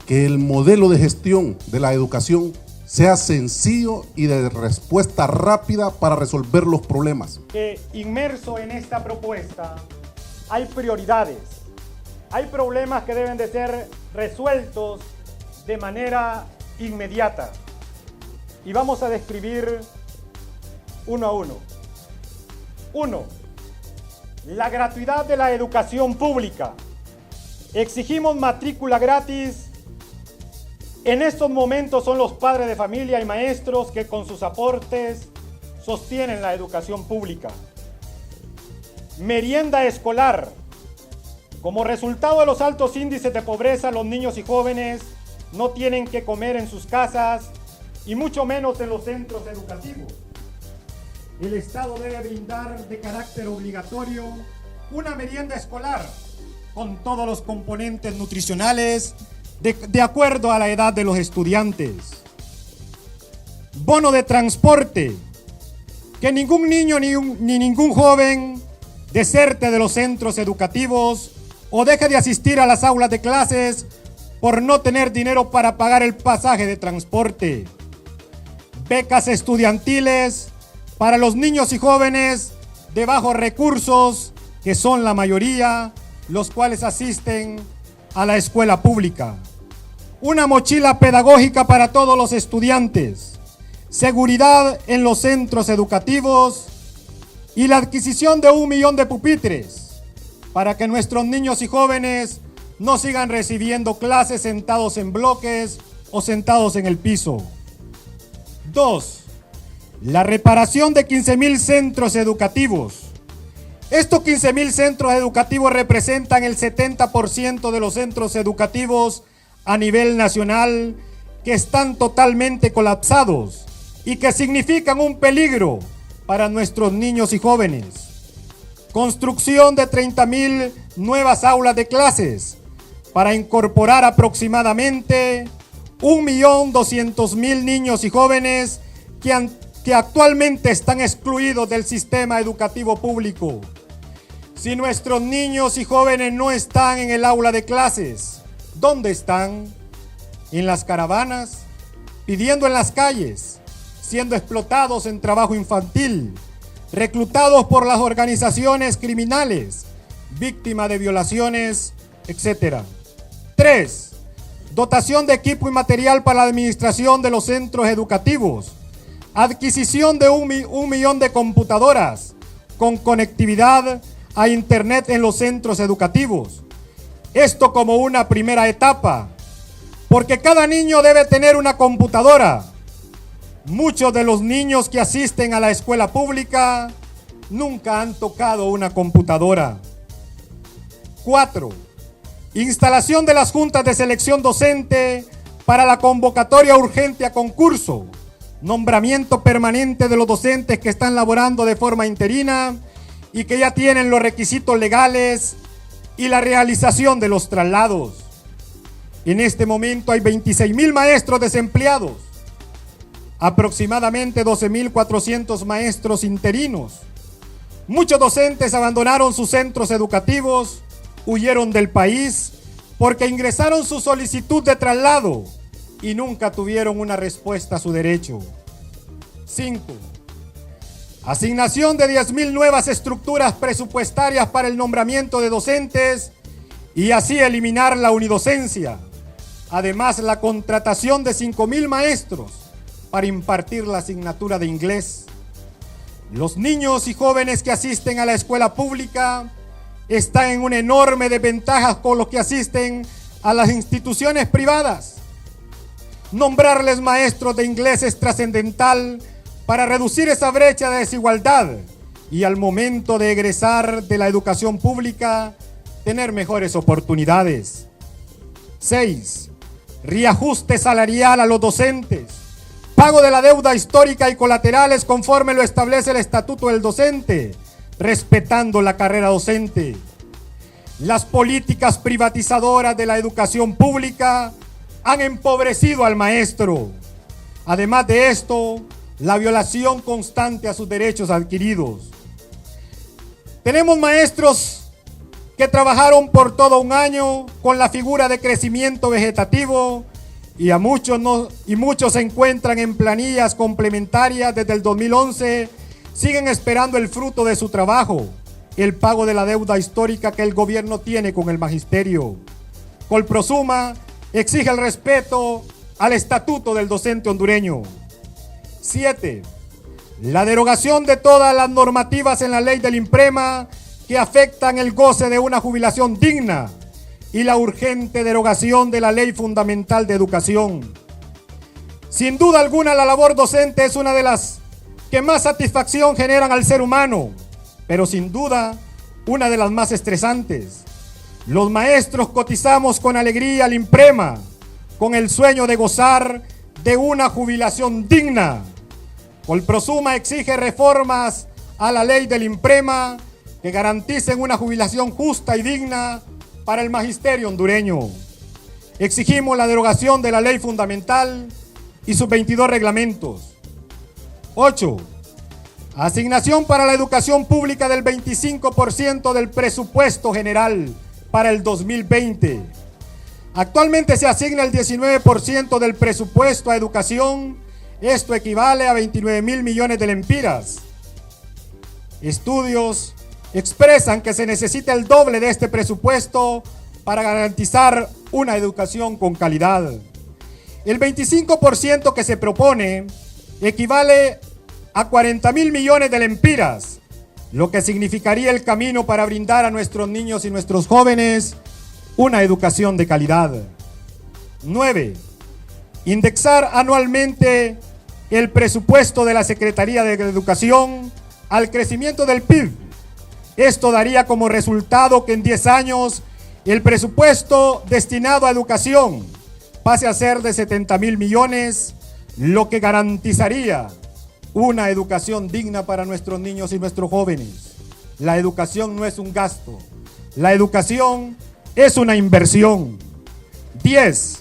S7: Que el modelo de gestión de la educación sea sencillo y de respuesta rápida para resolver los problemas.
S2: Que inmerso en esta propuesta hay prioridades, hay problemas que deben de ser resueltos de manera inmediata. Y vamos a describir uno a uno. 1. La gratuidad de la educación pública. Exigimos matrícula gratis. En estos momentos son los padres de familia y maestros que con sus aportes sostienen la educación pública. Merienda escolar. Como resultado de los altos índices de pobreza, los niños y jóvenes no tienen que comer en sus casas y mucho menos en los centros educativos. El Estado debe brindar de carácter obligatorio una merienda escolar con todos los componentes nutricionales de acuerdo a la edad de los estudiantes. Bono de transporte. Que ningún niño ni ningún joven deserte de los centros educativos o deje de asistir a las aulas de clases por no tener dinero para pagar el pasaje de transporte. Becas estudiantiles para los niños y jóvenes de bajos recursos, que son la mayoría, los cuales asisten a la escuela pública. Una mochila pedagógica para todos los estudiantes. Seguridad en los centros educativos y la adquisición de 1 millón de pupitres para que nuestros niños y jóvenes no sigan recibiendo clases sentados en bloques o sentados en el piso. 2. La reparación de 15,000 centros educativos. Estos 15,000 centros educativos representan el 70% de los centros educativos a nivel nacional que están totalmente colapsados y que significan un peligro para nuestros niños y jóvenes. Construcción de 30,000 nuevas aulas de clases para incorporar aproximadamente 1.200.000 niños y jóvenes que actualmente están excluidos del sistema educativo público. Si nuestros niños y jóvenes no están en el aula de clases, ¿dónde están? En las caravanas, pidiendo en las calles, siendo explotados en trabajo infantil, reclutados por las organizaciones criminales, víctimas de violaciones, etc. 3. Dotación de equipo y material para la administración de los centros educativos. Adquisición de un millón de computadoras con conectividad a Internet en los centros educativos. Esto como una primera etapa, porque cada niño debe tener una computadora. Muchos de los niños que asisten a la escuela pública nunca han tocado una computadora. 4. Instalación de las juntas de selección docente para la convocatoria urgente a concurso. Nombramiento permanente de los docentes que están laborando de forma interina y que ya tienen los requisitos legales y la realización de los traslados. En este momento hay 26,000 maestros desempleados, aproximadamente 12,400 maestros interinos. Muchos docentes abandonaron sus centros educativos, huyeron del país porque ingresaron su solicitud de traslado y nunca tuvieron una respuesta a su derecho. 5. Asignación de 10,000 nuevas estructuras presupuestarias para el nombramiento de docentes y así eliminar la unidocencia. Además, la contratación de 5,000 maestros para impartir la asignatura de inglés. Los niños y jóvenes que asisten a la escuela pública están en una enorme desventaja con los que asisten a las instituciones privadas. Nombrarles maestros de inglés es trascendental para reducir esa brecha de desigualdad y al momento de egresar de la educación pública, tener mejores oportunidades. 6. Reajuste salarial a los docentes. Pago de la deuda histórica y colaterales conforme lo establece el Estatuto del Docente, respetando la carrera docente. Las políticas privatizadoras de la educación pública han empobrecido al maestro. Además de esto, la violación constante a sus derechos adquiridos. Tenemos maestros que trabajaron por todo un año con la figura de crecimiento vegetativo y muchos se encuentran en planillas complementarias desde el 2011, siguen esperando el fruto de su trabajo, el pago de la deuda histórica que el gobierno tiene con el magisterio. Colprosuma exige el respeto al estatuto del docente hondureño. 7. La derogación de todas las normativas en la ley del INPREMA que afectan el goce de una jubilación digna y la urgente derogación de la Ley Fundamental de Educación. Sin duda alguna, la labor docente es una de las que más satisfacción generan al ser humano, pero sin duda una de las más estresantes. Los maestros cotizamos con alegría al INPREMA, con el sueño de gozar de una jubilación digna. Colprosuma exige reformas a la ley del INPREMA que garanticen una jubilación justa y digna para el magisterio hondureño. Exigimos la derogación de la ley fundamental y sus 22 reglamentos. 8. Asignación para la educación pública del 25% del presupuesto general para el 2020. Actualmente se asigna el 19% del presupuesto a educación. Esto equivale a 29,000 millones de lempiras. Estudios expresan que se necesita el doble de este presupuesto para garantizar una educación con calidad. El 25% que se propone equivale a 40,000 millones de lempiras, lo que significaría el camino para brindar a nuestros niños y nuestros jóvenes una educación de calidad. 9. Indexar anualmente el presupuesto de la Secretaría de Educación al crecimiento del PIB. Esto daría como resultado que en 10 años el presupuesto destinado a educación pase a ser de 70,000 millones, lo que garantizaría una educación digna para nuestros niños y nuestros jóvenes. La educación no es un gasto, la educación es una inversión. 10.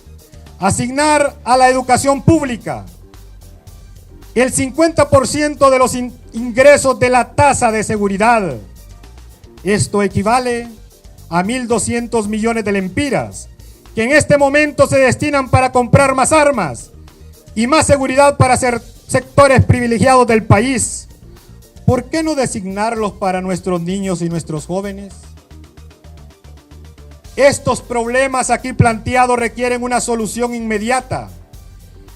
S2: Asignar a la educación pública el 50% de los ingresos de la tasa de seguridad. Esto equivale a 1,200 millones de lempiras, que en este momento se destinan para comprar más armas y más seguridad para sectores privilegiados del país. ¿por qué no designarlos para nuestros niños y nuestros jóvenes? Estos problemas aquí planteados requieren una solución inmediata.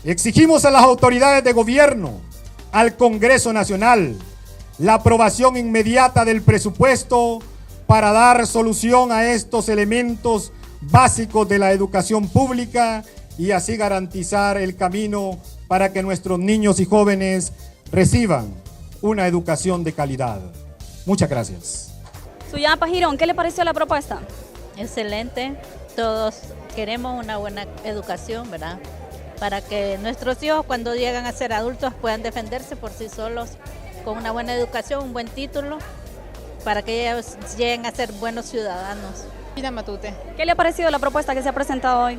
S2: Exigimos a las autoridades de gobierno, al Congreso Nacional, la aprobación inmediata del presupuesto para dar solución a estos elementos básicos de la educación pública y así garantizar el camino para que nuestros niños y jóvenes reciban una educación de calidad. Muchas gracias.
S8: Suyapa Girón, ¿qué le pareció la propuesta?
S9: Excelente, todos queremos una buena educación, ¿verdad? Para que nuestros hijos cuando llegan a ser adultos puedan defenderse por sí solos con una buena educación, un buen título, para que ellos lleguen a ser buenos ciudadanos.
S10: Matute.
S8: ¿Qué le ha parecido la propuesta que se ha presentado hoy?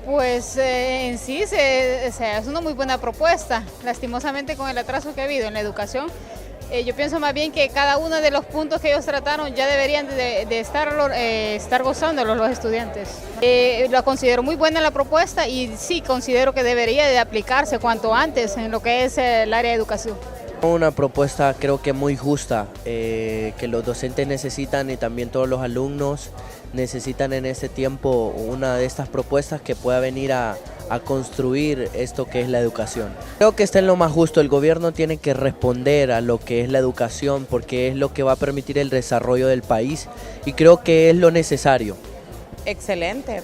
S10: Pues en sí es una muy buena propuesta, lastimosamente con el atraso que ha habido en la educación. Yo pienso más bien que cada uno de los puntos que ellos trataron ya deberían de estar gozándolos los estudiantes. Lo considero muy buena la propuesta y sí considero que debería de aplicarse cuanto antes en lo que es el área de educación.
S11: Una propuesta creo que muy justa, que los docentes necesitan y también todos los alumnos necesitan en este tiempo una de estas propuestas que pueda venir a construir esto que es la educación. Creo que está en lo más justo, el gobierno tiene que responder a lo que es la educación porque es lo que va a permitir el desarrollo del país y creo que es lo necesario.
S12: Excelente.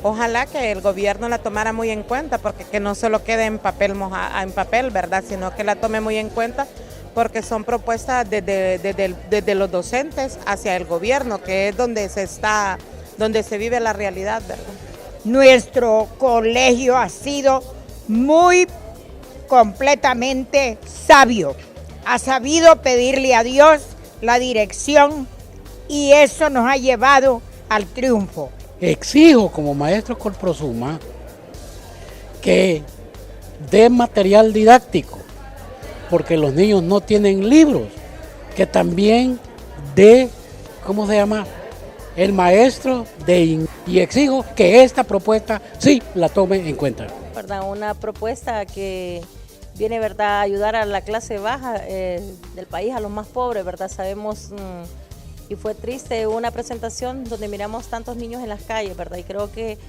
S12: Ojalá que el gobierno la tomara muy en cuenta, porque que no solo quede en papel, ¿verdad? Sino que la tome muy en cuenta, porque son propuestas desde los docentes hacia el gobierno, que es donde se vive la realidad, ¿verdad?
S13: Nuestro colegio ha sido muy completamente sabio. Ha sabido pedirle a Dios la dirección y eso nos ha llevado al triunfo.
S14: Exijo como maestro Colprosuma que dé material didáctico, porque los niños no tienen libros, que también dé, ¿cómo se llama?, el maestro y exijo que esta propuesta sí la tome en cuenta.
S9: ¿Verdad? Una propuesta que viene, ¿verdad?, a ayudar a la clase baja del país, a los más pobres, ¿verdad? Sabemos... Y fue triste una presentación donde miramos tantos niños en las calles, ¿verdad? Y creo que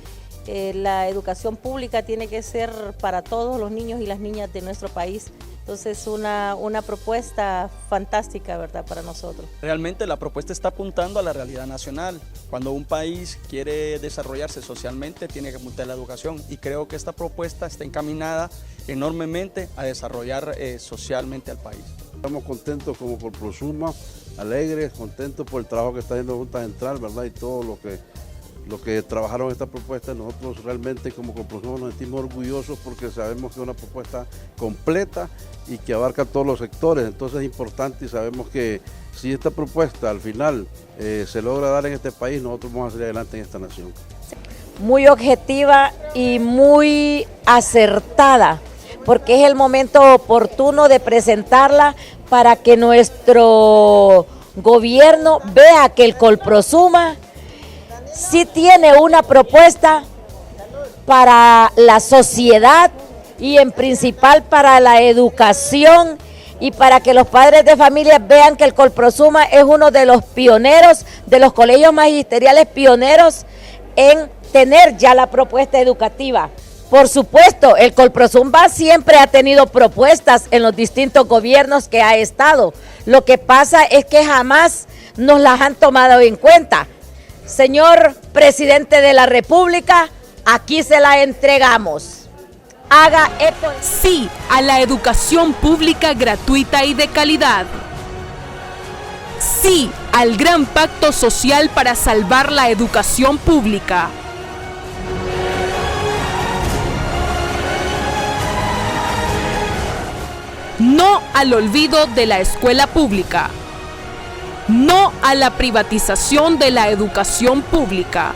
S9: la educación pública tiene que ser para todos los niños y las niñas de nuestro país. Entonces, una propuesta fantástica, ¿verdad?, para nosotros.
S15: Realmente la propuesta está apuntando a la realidad nacional. Cuando un país quiere desarrollarse socialmente, tiene que apuntar a la educación. Y creo que esta propuesta está encaminada enormemente a desarrollar socialmente al país.
S7: Estamos contentos como Colprosuma, alegres, contentos por el trabajo que está haciendo la Junta Central, ¿verdad? Y todo lo que trabajaron esta propuesta. Nosotros realmente como Colprosuma nos sentimos orgullosos porque sabemos que es una propuesta completa y que abarca todos los sectores. Entonces es importante y sabemos que si esta propuesta al final se logra dar en este país, nosotros vamos a salir adelante en esta nación.
S16: Muy objetiva y muy acertada, porque es el momento oportuno de presentarla para que nuestro gobierno vea que el Colprosuma sí tiene una propuesta para la sociedad y en principal para la educación y para que los padres de familia vean que el Colprosuma es uno de los pioneros, de los colegios magisteriales pioneros en tener ya la propuesta educativa. Por supuesto, el Colprosuma siempre ha tenido propuestas en los distintos gobiernos que ha estado. Lo que pasa es que jamás nos las han tomado en cuenta. Señor Presidente de la República, aquí se la entregamos. Haga eco.
S4: Sí a la educación pública gratuita y de calidad. Sí al gran pacto social para salvar la educación pública. No al olvido de la escuela pública. No a la privatización de la educación pública.